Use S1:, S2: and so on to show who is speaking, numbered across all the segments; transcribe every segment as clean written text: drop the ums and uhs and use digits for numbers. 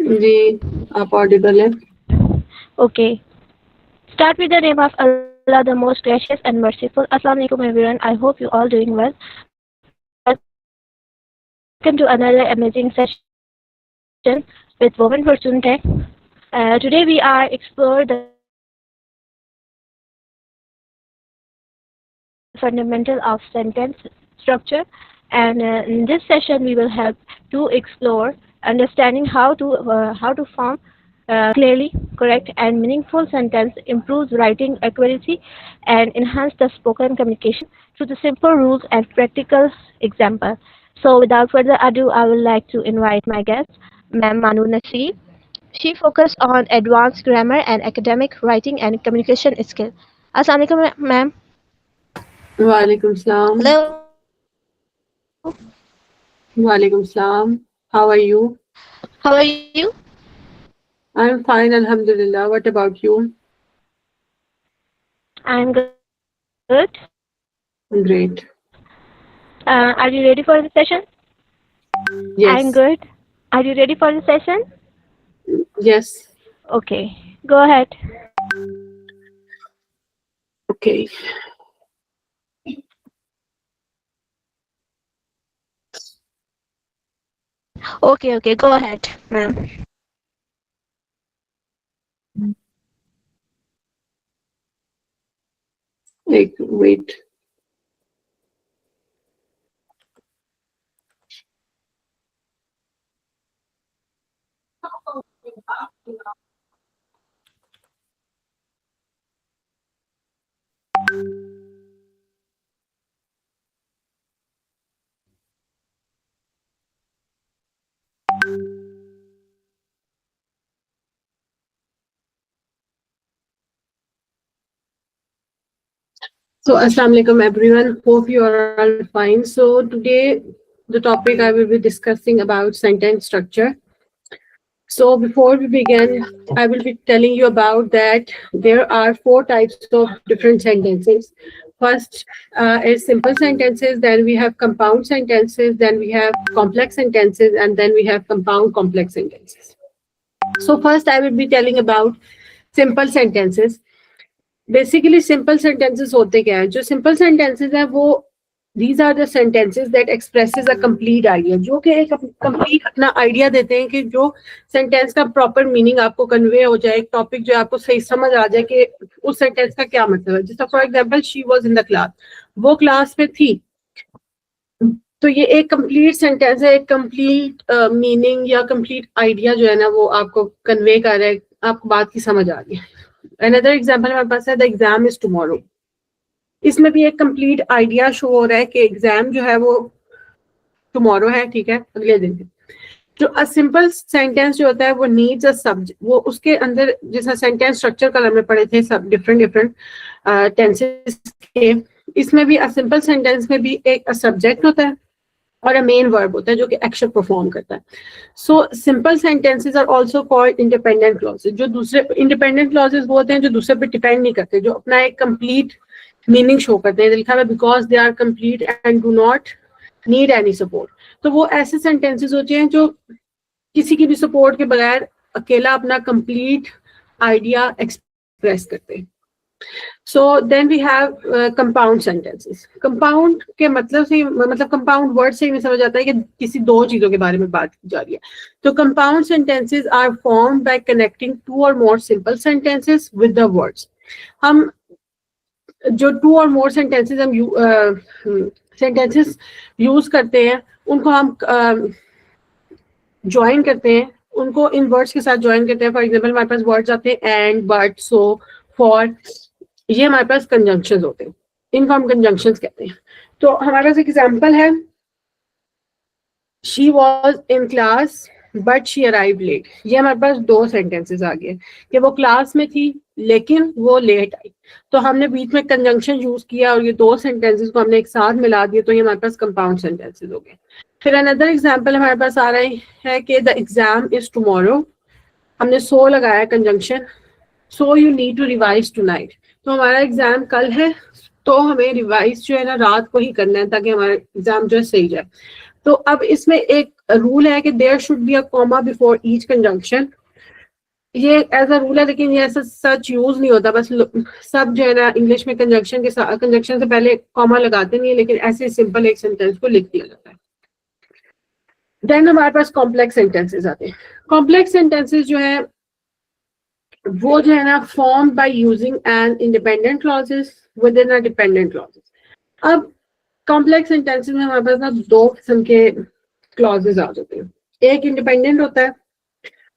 S1: जी, आप ऑडिबल है।
S2: Okay. Start with the name of Allah, the most gracious and merciful. Assalamu alaikum everyone. I hope you all doing well. Welcome to another amazing session with Women Fortune Tech. Today we are explore the fundamental of sentence structure, and in this session we will help to explore and understanding how to clearly, correct, and meaningful sentence improves writing accuracy and enhance the spoken communication through the simple rules and practical example. So without further ado, I would like to invite my guest, Ma'am Manu Nasir. She focus on advanced grammar and academic writing and communication skill. Assalamu alaikum, ma'am.
S1: वालेकुम सलाम।
S2: Hello,
S1: वालेकुम सलाम। How are you?
S2: how are you?
S1: I'm fine, alhamdulillah. What about you?
S2: I'm good.
S1: Great.
S2: Are you ready for the session? I'm
S1: Yes.
S2: good. Are you ready for the session?
S1: Yes.
S2: Okay, go ahead.
S1: Okay.
S2: Okay, go ahead, ma'am.
S1: Like, wait. So, assalamu alaikum, everyone. Hope you are all fine. So, today the topic I will be discussing about sentence structure. So before we begin, I will be telling you about that there are four types of different sentences. First is simple sentences, then we have compound sentences, then we have complex sentences, and then we have compound complex sentences. So first I will be telling about simple sentences. Basically simple sentences होते क्या है? जो simple sentences है वो these are the sentences that expresses a complete idea, जो कि एक complete अपना आइडिया देते हैं कि जो सेंटेंस का प्रॉपर मीनिंग आपको कन्वे हो जाए, एक टॉपिक जो आपको सही समझ आ जाए कि उस सेंटेंस का क्या मतलब है. जैसे for example she was in the class, वो क्लास में थी. तो ये एक कंप्लीट सेंटेंस है, एक कंप्लीट मीनिंग या कंप्लीट आइडिया जो है ना वो आपको कन्वे कर रहा है, आपको बात की समझ आ रही है. अनदर एग्जांपल हमारे पास है द एग्जाम इज टुमारो. इसमें भी एक कंप्लीट आइडिया शो हो रहा है कि एग्जाम जो है वो टुमारो है, ठीक है, अगले दिन है. जो अ सिंपल सेंटेंस जो होता है वो नीड्स अ सब्जेक्ट, वो उसके अंदर जैसा सेंटेंस स्ट्रक्चर कल हमने पढ़े थे सब डिफरेंट टेंसेस के, इसमें भी अ सिंपल सेंटेंस में भी एक सब्जेक्ट होता है और अ मेन वर्ब होता है जो कि एक्शन परफॉर्म करता है. So simple sentences are also called independent clauses. जो दूसरे इंडिपेंडेंट क्लॉजेस वो होते हैं जो दूसरे पे डिपेंड नहीं करते, जो अपना एक कंप्लीट मीनिंग शो करते हैं. लिखा है because they are complete and do not need any support. तो वो ऐसे सेंटेंसेस होते हैं जो किसी की भी सपोर्ट के बगैर अकेला अपना कंप्लीट आइडिया एक्सप्रेस करते हैं. So then we have compound sentences. Compound के मतलब से मतलब compound word से ही समझ आता है कि किसी दो चीजों के बारे में बात की जा रही है. तो compound sentences are formed by connecting two or more simple sentences with the words. हम जो two or more sentences हम sentences यूज करते हैं उनको हम ज्वाइन करते हैं, उनको इन वर्ड्स के साथ ज्वाइन करते हैं. फॉर एग्जाम्पल हमारे पास वर्ड्स आते हैं एंड, बट, सो, फॉर, ये हमारे पास कंजंक्शंस होते हैं, इनको हम कंजंक्शंस कहते हैं. तो हमारे पास एग्जांपल है she was in class but she arrive late. ये हमारे पास दो सेंटेंसेस आ गए कि वो क्लास में थी लेकिन वो लेट आई. तो हमने बीच में कंजंक्शन यूज किया और ये दो सेंटेंसेस को हमने एक साथ मिला दिया, तो ये हमारे पास कंपाउंड सेंटेंसेस हो गए. फिर अनदर एग्जांपल हमारे पास आ रहा है कि द एग्जाम इज टुमारो. हमने सो लगाया conjunction, so you need to revise tonight. तो हमारा एग्जाम कल है, तो हमें रिवाइज जो है ना रात को ही करना है ताकि हमारा एग्जाम जो है सही जाए। तो अब इसमें एक रूल है कि there should be a comma before each conjunction. ये एज अ रूल है, लेकिन ये ऐसा सच यूज नहीं होता। बस सब जो है ना इंग्लिश में कंजंक्शन के साथ, कंजंक्शन से पहले कॉमा लगाते नहीं है, लेकिन ऐसे सिंपल एक सेंटेंस को लिख दिया जाता है। देन हमारे पास कॉम्प्लेक्स सेंटेंसेस आते हैं। कॉम्प्लेक्स सेंटेंसेस जो है वो जो है ना form by using an independent clauses with in a dependent clauses. अब कॉम्प्लेक्स सेंटेंसेस में हमारे पास ना दो किस्म के क्लॉजेस आ जाते हैं। एक इंडिपेंडेंट होता है,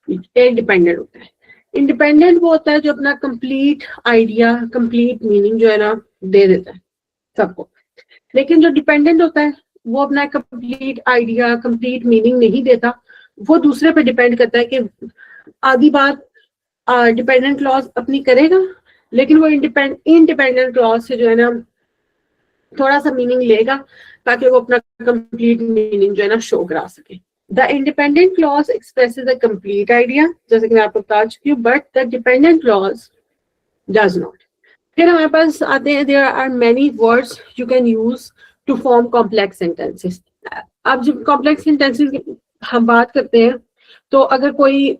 S1: एक डिपेंडेंट होता है। इंडिपेंडेंट वो होता है जो अपना कंप्लीट आइडिया, कंप्लीट मीनिंग जो है ना दे देता है सबको। लेकिन जो डिपेंडेंट होता है वो अपना कंप्लीट आइडिया, कंप्लीट मीनिंग नहीं देता। वो दूसरे पे डिपेंड करता है कि आधी बात डिपेंडेंट क्लॉज अपनी करेगा, लेकिन वो इंडिपेंडेंट क्लॉज से जो है ना थोड़ा सा मीनिंग लेगा ताकि वो अपना कंप्लीट मीनिंग जो है ना शो करा सके। The independent clause expresses a complete idea, जैसे कि मैं आपको बता चुकी हूँ, but the dependent clause does not. फिर हमारे पास आते हैं, there are many words you can use to form complex sentences. अब जब कॉम्प्लेक्स सेंटेंसेस की हम बात करते हैं, तो अगर कोई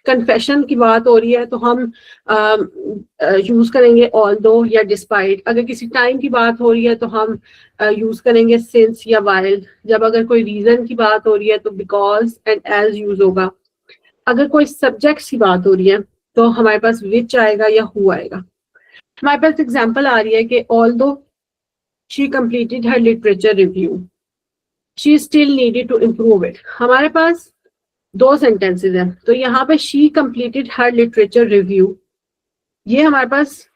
S1: कन्फेशन की बात हो रही है तो हम यूज करेंगे ऑल्दो या डिस्पाइट। अगर किसी टाइम की बात हो रही है तो हम यूज करेंगे सिंस या वाइल। जब अगर कोई रीजन की बात हो रही है तो बिकॉज एंड एज यूज होगा। अगर कोई सब्जेक्ट की बात हो रही है तो हमारे पास विच आएगा या हु आएगा। हमारे पास एग्जाम्पल आ रही है कि although she completed her literature review, she still needed to improve it. हमारे पास दो सेंटेंसेस हैं, तो यहाँ पे she completed her literature review, ये हमारे पास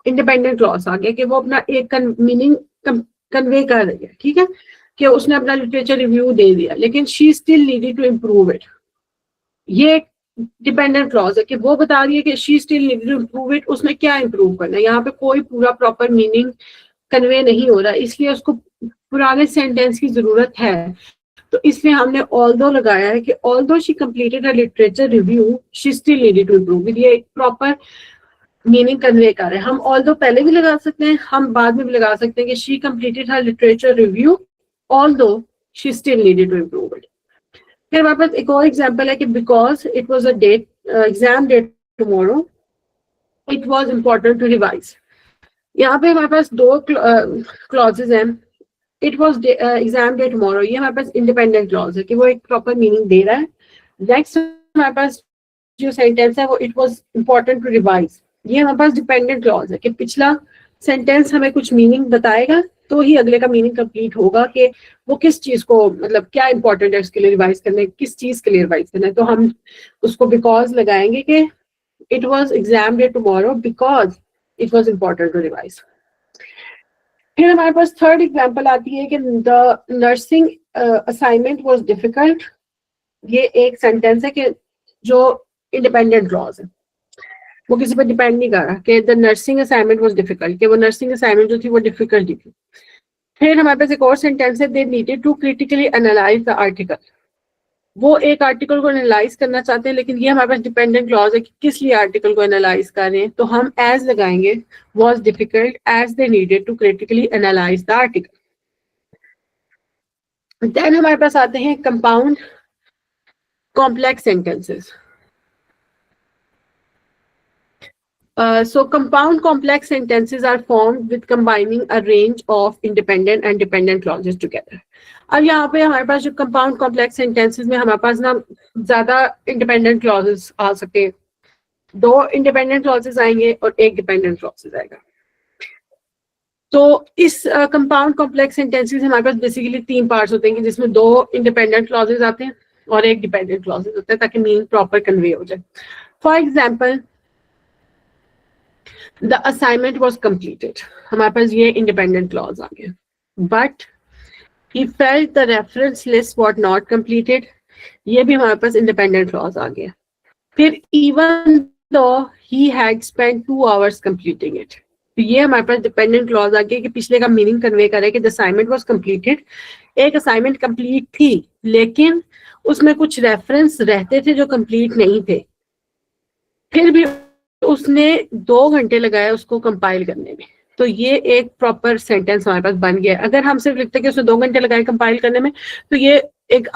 S1: इंडिपेंडेंट क्लॉज आ गया कि वो अपना एक मीनिंग कन्वे कर रही है, ठीक है, कि उसने अपना लिटरेचर रिव्यू दे दिया, लेकिन she still needed to improve it. ये डिपेंडेंट क्लॉज है कि वो बता रही है कि she still needed to improve it, उसने क्या इम्प्रूव करना है। यहाँ पे कोई पूरा प्रॉपर मीनिंग कन्वे नहीं हो रहा, इसलिए उसको पुराने सेंटेंस की जरूरत है। तो इसलिए हमने ऑल्दो लगाया है कि although she completed her literature review, she still needed to improve. ये एक प्रॉपर मीनिंग कन्वे कर रहे हैं। हम ऑल्दो पहले भी लगा सकते हैं, हम बाद में भी लगा सकते हैं कि she completed her literature review although she still needed to improve it. फिर हमारे पास एक और एग्जांपल है कि because it was a date exam date tomorrow, it was important to revise. यहाँ पे हमारे पास दो क्लॉजेज हैं। It was exam day tomorrow, ये हमारे पास इंडिपेंडेंट क्लॉज है कि वो एक प्रॉपर मीनिंग दे रहा है। नेक्स्ट हमारे पास जो सेंटेंस है वो it was important to revise, ये हमारे पास डिपेंडेंट क्लॉज है कि पिछला सेंटेंस हमें कुछ मीनिंग बताएगा तो ही अगले का मीनिंग कंप्लीट होगा कि वो किस चीज को, मतलब क्या इंपॉर्टेंट है उसके लिए रिवाइज करने, किस चीज के लिए रिवाइज करना है। तो हम उसको बिकॉज लगाएंगे कि it was exam day tomorrow because it was important to revise. फिर हमारे पास थर्ड एग्जांपल आती है कि the nursing assignment was difficult, ये एक सेंटेंस है कि जो इंडिपेंडेंट क्लॉज है, वो किसी पर डिपेंड नहीं कर रहा कि the nursing assignment was difficult, कि वो नर्सिंग असाइनमेंट जो थी वो डिफिकल्ट थी। फिर हमारे पास एक और सेंटेंस है, they needed to critically analyse the article, वो एक आर्टिकल को एनालाइज करना चाहते हैं, लेकिन ये हमारे पास डिपेंडेंट क्लॉज है कि किस लिए आर्टिकल को एनालाइज कर रहे हैं। तो हम एज लगाएंगे, was difficult as they needed to critically analyse the article. Then हमारे पास आते हैं compound complex sentences. So compound complex sentences are formed with combining a range of independent and dependent clauses together. अब यहाँ पे हमारे पास जो compound complex sentences में हमारे पास ना ज्यादा independent clauses आ सकते हैं, दो independent clauses आएंगे और एक dependent clauses आएगा। तो इस compound complex sentences हमारे पास बेसिकली तीन पार्ट्स होते हैं जिसमें दो independent clauses आते हैं और एक dependent clauses होता है ताकि मीनिंग प्रॉपर कन्वे हो जाए। For example, The assignment was completed, हमारे पास ये independent clause आ गया, but he felt the reference list was not completed, ये भी हमारे पास independent clause आ गया। फिर even though he had spent 2 hours completing it, तो ये हमारे पास dependent clause आ गया कि पिछले का meaning convey करे कि the assignment was completed, एक assignment complete थी लेकिन उसमें कुछ reference रहते थे जो complete नहीं थे, फिर भी उसने 2 घंटे लगाया उसको कंपाइल करने में। तो ये एक प्रॉपर सेंटेंस हमारे पास बन गया। अगर हम सिर्फ लिखते कि उसने 2 घंटे लगाए कंपाइल करने में, तो ये एक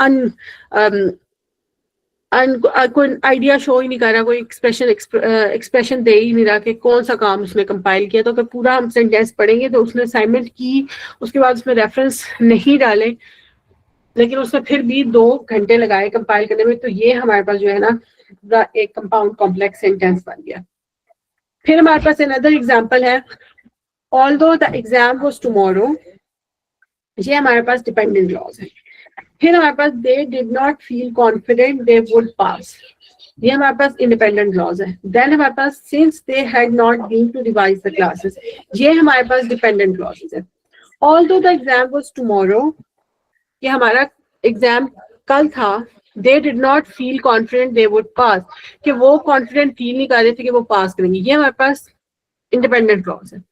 S1: कोई आइडिया शो ही नहीं कर रहा, कोई एक्सप्रेशन दे ही नहीं रहा कि कौन सा काम उसने कंपाइल किया। तो अगर पूरा हम सेंटेंस पढ़ेंगे तो उसने असाइनमेंट की, उसके बाद उसमें रेफरेंस नहीं डाले, लेकिन उसने फिर भी 2 घंटे लगाए कंपाइल करने में, तो ये हमारे पास जो है ना पूरा एक कंपाउंड कॉम्प्लेक्स सेंटेंस बन गया। फिर हमारे पास अनदर एग्जांपल है, although the exam was tomorrow, ये हमारे पास डिपेंडेंट क्लॉज है। फिर हमारे पास they did not feel confident they would pass, ये हमारे पास इंडिपेंडेंट क्लॉज है। देन हमारे पास since they had not been to revise the classes, ये हमारे पास डिपेंडेंट क्लॉजेस है। Although the exam was tomorrow, ये हमारा एग्जाम कल था। They did not feel confident they would पास, कि वो कॉन्फिडेंट फील नहीं कर रहे थे कि वो पास करेंगे, ये हमारे पास इंडिपेंडेंट क्लॉज है।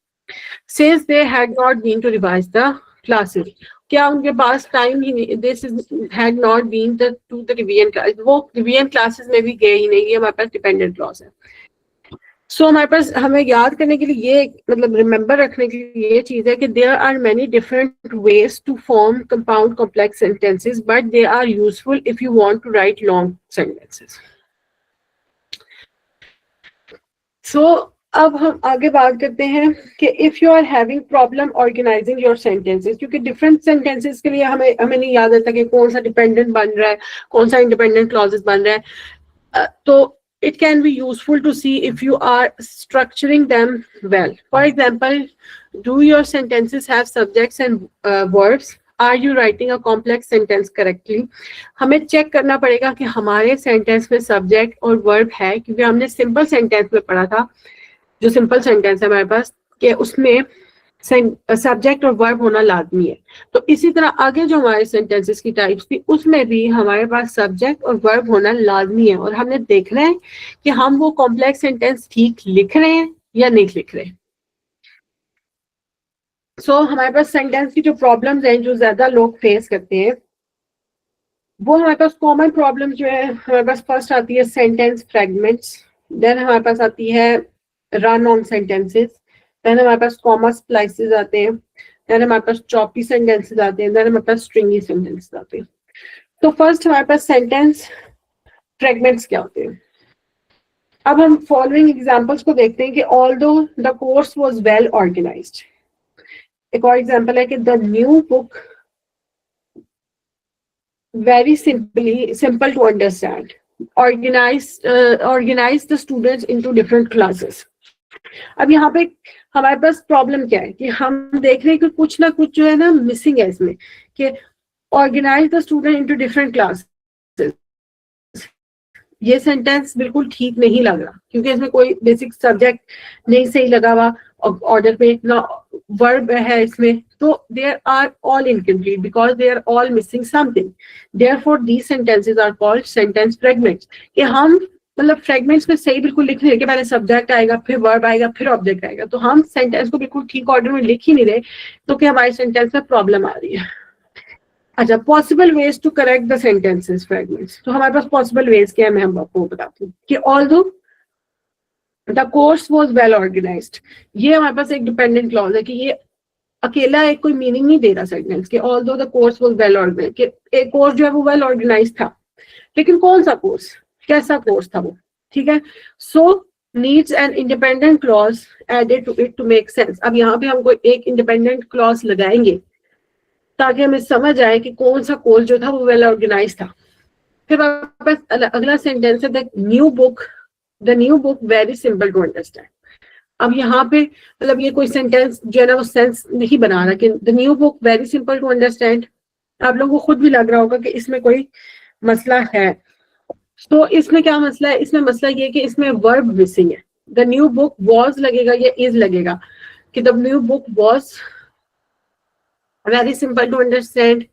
S1: Since they had not been to revise the classes, क्या उनके पास टाइम ही नहीं, this had not been to the revision class, वो revision classes में भी गए ही नहीं, ये हमारे पास डिपेंडेंट क्लॉज है। सो हमारे पास हमें याद करने के लिए ये मतलब रिमेंबर रखने के लिए ये चीज है कि there are many different ways to form compound complex sentences, but they are useful if you want to write long sentences. So अब हम आगे बात करते हैं कि if you are having problem organizing your sentences, क्योंकि डिफरेंट सेंटेंसेस के लिए हमें नहीं याद रहता कि कौन सा डिपेंडेंट बन रहा है, कौन सा इंडिपेंडेंट क्लॉजेस बन रहा है। तो it can be useful to see if you are structuring them well. For example, do your sentences have subjects and verbs? Are you writing a complex sentence correctly? हमें चेक करना पड़ेगा कि हमारे sentence में सब्जेक्ट और verb है, क्योंकि हमने सिंपल सेंटेंस में पढ़ा था, जो सिंपल सेंटेंस है हमारे पास, कि उसमें सब्जेक्ट और वर्ब होना लाजमी है। तो इसी तरह आगे जो हमारे सेंटेंसेस की टाइप्स थी, उसमें भी हमारे पास सब्जेक्ट और वर्ब होना लाजमी है, और हमने देखना है कि हम वो कॉम्प्लेक्स सेंटेंस ठीक लिख रहे हैं या नहीं लिख रहे। सो हमारे पास सेंटेंस की जो प्रॉब्लम्स हैं, जो ज्यादा लोग फेस करते हैं, वो हमारे पास कॉमन प्रॉब्लम जो है, हमारे पास फर्स्ट आती है सेंटेंस फ्रेगमेंट्स, देन हमारे पास आती है रन ऑन सेंटेंसेस, देन हमारे पास कॉमा स्प्लाइसेस आते हैं, देन हमारे पास चॉपी सेंटेंसेस आते हैं, देन हमारे पास स्ट्रिंगी सेंटेंसेस आते हैं। तो फर्स्ट हमारे पास सेंटेंस फ्रेगमेंट्स क्या होते हैं। अब हम फॉलोइंग एग्जांपल्स को देखते हैं कि although the course was well organised. एक और एग्जांपल है कि the new book very simple to understand, organize the students into different classes। अब यहाँ पे हमारे पास प्रॉब्लम क्या है कि हम देख रहे हैं कि कुछ ना कुछ जो है ना मिसिंग है इसमें, कि organise the student into different classes. ये सेंटेंस बिल्कुल ठीक नहीं लग रहा, क्योंकि इसमें कोई बेसिक सब्जेक्ट नहीं सही लगा हुआ, ऑर्डर पे ना वर्ब है इसमें, तो there are all incomplete because they are all missing something. Therefore these sentences are called sentence fragments, कि हम मतलब फ्रेगमेंट्स में सही बिल्कुल लिख नहीं रहे कि पहले सब्जेक्ट आएगा, फिर वर्ब आएगा, फिर ऑब्जेक्ट आएगा, तो हम सेंटेंस को बिल्कुल ठीक ऑर्डर में लिख ही नहीं रहे, तो कि हमारे सेंटेंस में प्रॉब्लम आ रही है। अच्छा, possible ways to correct the sentences fragments. तो हमारे पास पॉसिबल वेज क्या है, मैं हम आपको बताती हूँ कि although the course was well organised, ये हमारे पास एक डिपेंडेंट क्लॉज है कि ये अकेला एक कोई मीनिंग नहीं दे रहा सेंटेंस के, although the course was well organised, कि एक कोर्स जो है वो वेल ऑर्गेनाइज्ड था, लेकिन कौन सा कोर्स, कैसा कोर्स था वो, ठीक है। So needs an independent clause added to it to make sense. अब यहाँ पे हम कोई एक इंडिपेंडेंट क्लॉज लगाएंगे ताकि हमें समझ आए कि कौन सा कोर्स जो था वो वेल ऑर्गेनाइज था। फिर हमारे पास अगला सेंटेंस है the new book very simple to understand. अब यहाँ पे मतलब ये कोई सेंटेंस जो है ना वो सेंस नहीं बना रहा कि the new book very simple to understand. आप लोगों को खुद भी लग रहा होगा कि इसमें कोई मसला है। तो इसमें क्या मसला है, इसमें मसला ये कि इसमें वर्ब मिसिंग है। द न्यू बुक वॉज लगेगा या इज लगेगा, कि the new book was very simple to understand.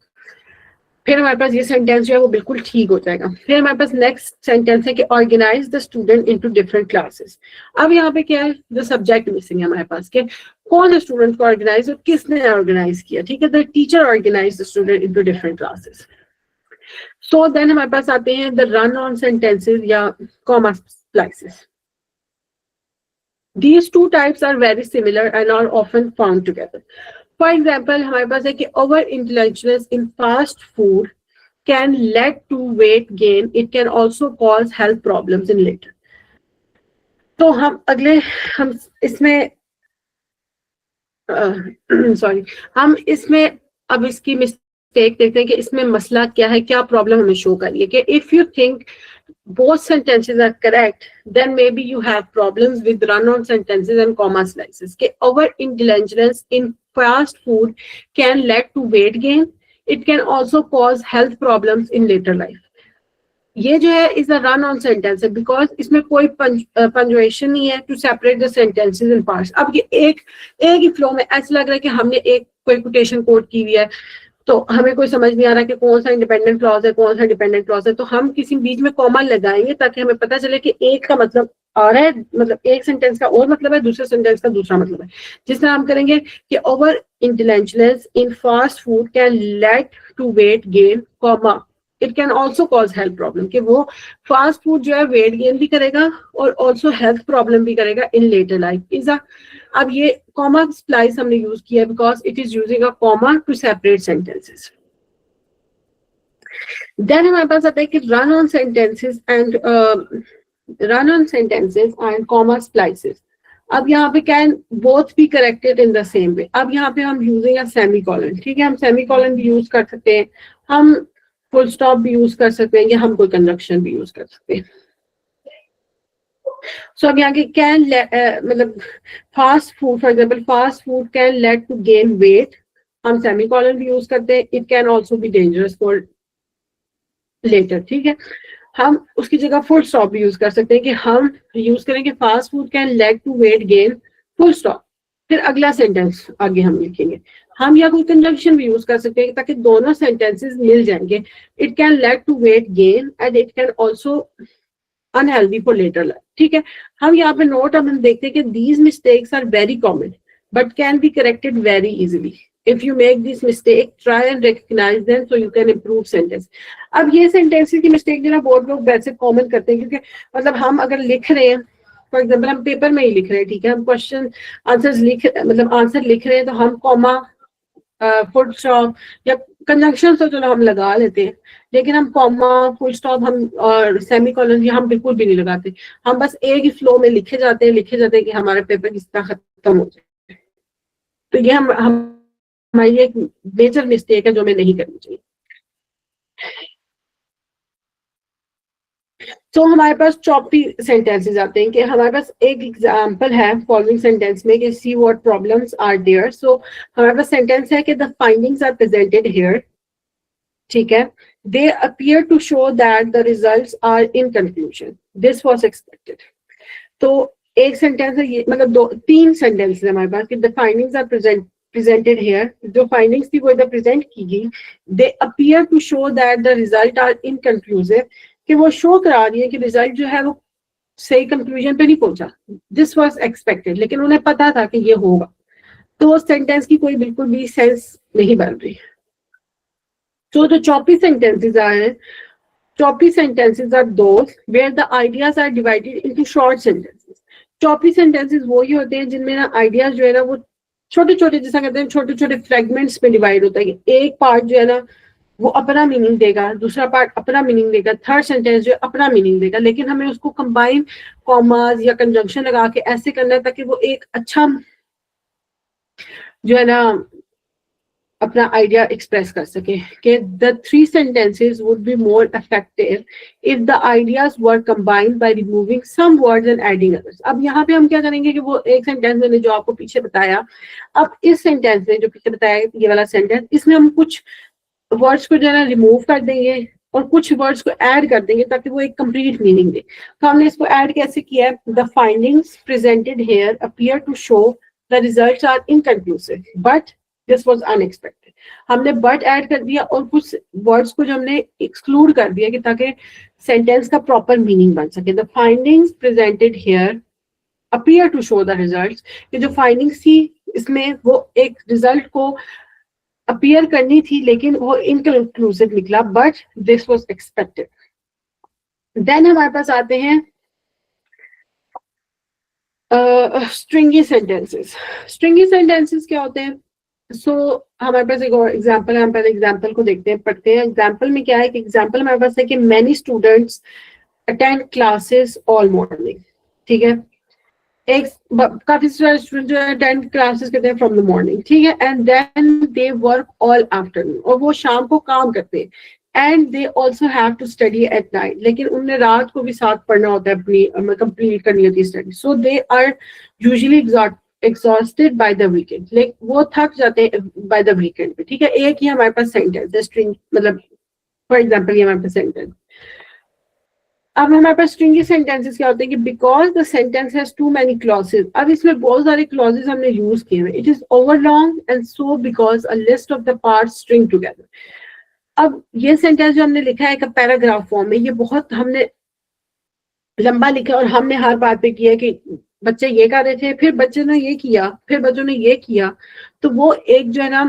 S1: फिर हमारे पास ये सेंटेंस जो है वो बिल्कुल ठीक हो जाएगा। फिर हमारे पास नेक्स्ट सेंटेंस है कि organise the student into different classes. अब यहाँ पे क्या है, द सब्जेक्ट मिसिंग है हमारे पास, कि कौन है स्टूडेंट को ऑर्गेनाइज और किसने ऑर्गेनाइज किया, ठीक है। The teacher organise the student into different classes. So then हमारे पास आते हैं द रन ऑन सेंटेंसेस या comma splices. These two types are very similar and are often found together. For example, हमारे पास है कि over indulgence in fast food can lead to weight gain. It can also cause health problems in later. तो हम इसमें sorry हम इसमें अब इसकी मिस्टेक देखते हैं कि इसमें मसला क्या है, क्या प्रॉब्लम हमें शो करिए है कि if you think both sentences are correct, then maybe you have problems with run-on sentences and comma slices. कि over indulgence in fast food can lead to weight gain. It can also cause health problems in later life. ये जो है is a run-on sentence है because इसमें कोई punctuation नहीं है to separate the sentences in parts. अब ये एक ही flow में ऐसा लग रहा है कि हमने एक कोई quotation quote की हुई है, तो हमें कोई समझ नहीं आ रहा कि कौन सा इंडिपेंडेंट क्लॉज है, कौन सा डिपेंडेंट क्लॉज है, तो हम किसी बीच में कॉमा लगाएंगे ताकि हमें पता चले कि एक का मतलब आ रहा है, मतलब एक सेंटेंस का और मतलब है, दूसरे सेंटेंस का दूसरा मतलब है. जिस तरह हम करेंगे कि over intelligence in fast food can lead to weight gain, comma it can also cause health problem, कि वो फास्ट फूड जो है वेट गेन भी करेगा और ऑल्सो हेल्थ प्रॉब्लम भी करेगा इन लेटर लाइफ. इज अब ये कॉमा स्प्लाइस हमने यूज किया because it is using a comma to separate sentences. Then हमारे पास आता है कि run on sentences and comma splices. अब यहाँ पे can both be corrected in the same way. अब यहाँ पे हम यूजिंग अ सेमीकोलन, ठीक है, हम सेमीकोलन भी यूज कर सकते हैं, हम फुल स्टॉप भी यूज कर सकते हैं, या हम कोई कंजंक्शन भी यूज कर सकते हैं. सो अब यहाँ के कैन मतलब fast food, for example fast food can lead to gain weight, हम सेमीकोलन भी यूज करते हैं. It can also be dangerous for later, ठीक है. हम उसकी जगह फुल स्टॉप भी यूज कर सकते हैं कि हम यूज करेंगे fast food can lead to weight gain, full stop, फिर अगला सेंटेंस आगे हम लिखेंगे. हम या कोई कंजंक्शन भी यूज कर सकते हैं ताकि दोनों सेंटेंसेस मिल जाएंगे. It can lead to weight gain and it can also unhealthy for later life, ठीक है. हम यहाँ पे नोट अब हम देखते हैं कि these mistakes are very common but can be corrected very easily. If you make this mistake, try and recognize them so you can improve sentence. अब ये सेंटेंसेस की मिस्टेक जो ना बहुत लोग वैसे कॉमन करते हैं, क्योंकि मतलब हम अगर लिख रहे हैं, फॉर एग्जाम्पल हम पेपर में ही लिख रहे हैं, ठीक है, हम क्वेश्चन आंसर लिख रहे हैं, तो हम कॉमा फुल स्टॉप या कंजंक्शन तो चलो हम लगा लेते हैं, लेकिन हम कॉमा फुल स्टॉप हम और सेमीकोलन ये हम बिल्कुल भी नहीं लगाते. हम बस एक ही फ्लो में लिखे जाते हैं कि हमारा पेपर किस तरह खत्म हो जाए. तो ये हमारी एक मेजर मिस्टेक है जो हमें नहीं करनी चाहिए. तो हमारे पास चॉपी सेंटेंसेस आते हैं कि हमारे पास एक एग्जांपल है फॉलोइंग सेंटेंस में कि see what problems are there. So हमारे पास सेंटेंस है कि the findings are presented here, ठीक है. They appear to show that the results are in conclusion, this was expected. तो एक सेंटेंस है ये, मतलब तीन सेंटेंस है हमारे पास कि the findings are presented here. जो फाइंडिंग्स थी वो इधर प्रेजेंट की गई. They appear to show that the result are inconclusive, कि वो शो करा रही है कि रिजल्ट जो है वो सही कंक्लूजन पे नहीं पहुंचा. दिस वाज एक्सपेक्टेड, लेकिन उन्हें पता था कि ये होगा. तो वो सेंटेंस की कोई बिल्कुल भी सेंस नहीं बन रही. तो जो चॉपी सेंटेंसेस आए, choppy sentences are those where the ideas are divided into short sentences. choppy sentences वो ही होते हैं जिनमें ना आइडियाज जो है ना वो छोटे छोटे, जैसा कहते हैं छोटे छोटे फ्रेगमेंट्स में डिवाइड होता है. एक पार्ट जो है ना वो अपना मीनिंग देगा, दूसरा पार्ट अपना मीनिंग देगा, थर्ड सेंटेंस जो है अपना मीनिंग देगा, लेकिन हमें उसको कंबाइन कॉमास या कंजंक्शन लगा के ऐसे करना है ताकि वो एक अच्छा जो है ना अपना आइडिया एक्सप्रेस कर सके. कि the three sentences would be more effective if the ideas were combined by removing some words and adding others. अब यहाँ पे हम क्या करेंगे कि वो एक सेंटेंस मैंने जो आपको पीछे बताया, अब इस सेंटेंस में जो पीछे बताया ये वाला सेंटेंस, इसमें हम कुछ वर्ड्स को जो है ना रिमूव कर देंगे और कुछ वर्ड्स को ऐड कर देंगे ताकि वो एक कंप्लीट मीनिंग दे. तो हमने इसको ऐड कैसे किया है? The findings presented here appear to show the results are inconclusive but this was unexpected. हमने बट ऐड कर दिया और कुछ वर्ड्स को जो हमने एक्सक्लूड कर दिया कि ताकि सेंटेंस का प्रॉपर मीनिंग बन सके. The findings presented here appear to show the results, ये जो फाइंडिंग्स थी इसमें वो एक रिजल्ट को अपीयर करनी थी लेकिन वो इनकंक्लूसिव निकला, but this was expected. Then हमारे पास आते हैं स्ट्रिंगी सेंटेंसेस, स्ट्रिंगी सेंटेंसेस क्या होते हैं? हमारे पास एक और एग्जांपल है, हम पहले एग्जांपल को देखते हैं, पढ़ते हैं। एग्जांपल में क्या है कि एग्जांपल हमारे पास है कि many students attend classes all morning. ठीक है, एक काफी सारे स्टूडेंट जो है अटेंड क्लासेस करते हैं फ्रॉम द मॉर्निंग, ठीक है, and then they work all afternoon, और वो शाम को काम करते हैं। And they also have to study at night, लेकिन उन्हें रात को भी साथ पढ़ना होता है, अपनी कंप्लीट करनी होती है study. So they are usually exhausted by the weekend, like वो थक जाते हैं बाय द वीकेंड पे। ठीक है, एक ही हमारे पास सेंटेंस है स्ट्रिंग, मतलब फॉर एग्जाम्पल ये हमारे पास सेंटेंस। अब हमारे पास स्ट्रिंगी सेंटेंसेस क्या होते हैं कि because the sentence has too many clauses. अब इसमें बहुत सारे क्लॉजेस हमने यूज किए हैं। It is over long and so because a list of the parts string together. अब ये सेंटेंस जो हमने लिखा है एक पैराग्राफ फॉर्म में, ये बहुत हमने लंबा लिखा और हमने हर बात पे किया कि बच्चे ये कर रहे थे, फिर बच्चे ने ये किया, फिर बच्चों ने ये किया, तो वो एक जो है ना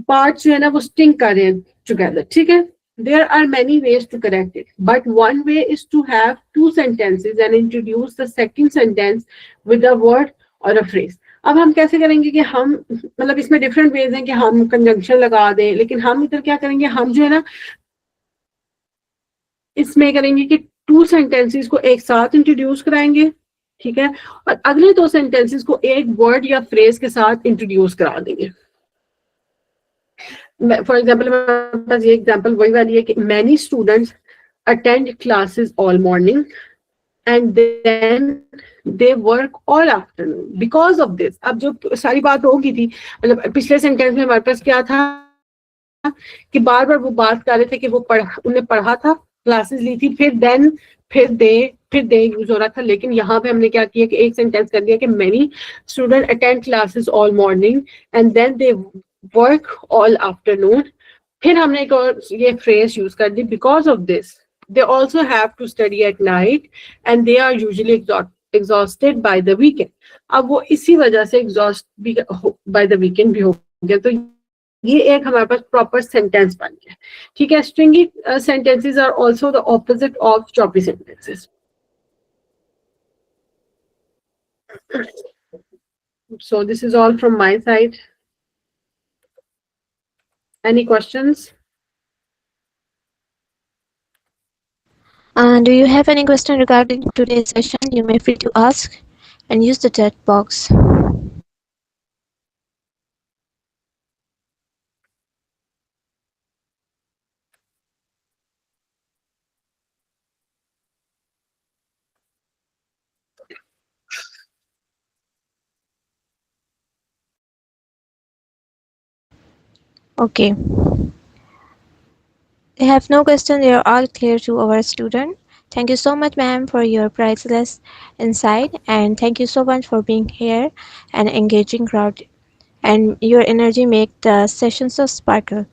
S1: पार्ट जो है ना वो स्टिंग कर रहे हैं टुगेदर। ठीक है, there are many ways to correct it, but one way is to have two sentences and introduce the second sentence with a word or a phrase. अब हम कैसे करेंगे कि हम, मतलब इसमें डिफरेंट वेज हैं कि हम कंजंक्शन लगा दें, लेकिन हम इधर क्या करेंगे, हम जो है ना इसमें करेंगे कि टू सेंटेंसेस को एक साथ इंट्रोड्यूस कराएंगे। ठीक है, और अगले दो सेंटेंसेस को एक वर्ड या फ्रेज के साथ इंट्रोड्यूस करा देंगे। फॉर एग्जाम्पल हमारे पास ये एग्जाम्पल वही वाली है कि many students attend classes all morning and then they work all afternoon because of this. अब जो सारी बात होगी थी, मतलब पिछले सेंटेंस में हमारे पास क्या था कि बार बार वो बात कर रहे थे कि वो उन्हें पढ़ा था, क्लासेस ली थी, फिर दे यूज हो रहा था। लेकिन यहाँ पे हमने क्या किया कि एक सेंटेंस कर दिया कि many student attend classes all morning and then they work all afternoon. फिर हमने एक और ये फ्रेज यूज कर दी, because of this they also have to study at night and they are usually exhausted by the weekend. अब वो इसी वजह से एग्जॉस्ट भी बाय द वीकेंड भी हो गया। तो ये एक हमारे पास प्रॉपर सेंटेंस बन गया। ठीक है, stringy sentences are also the opposite of choppy sentences. So this is all from my side. Any questions?
S2: Do you have any question regarding today's session? You may feel to ask and use the chat box. Okay. They have no question. They are all clear to our student. Thank you so much, ma'am, for your priceless insight, and thank you so much for being here and engaging crowd. And your energy make the session so sparkle.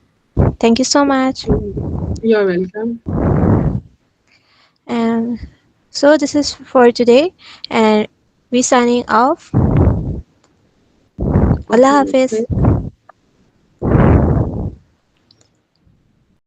S2: Thank you so much.
S1: You're welcome.
S2: And so this is for today, and we signing off. Allah Hafiz.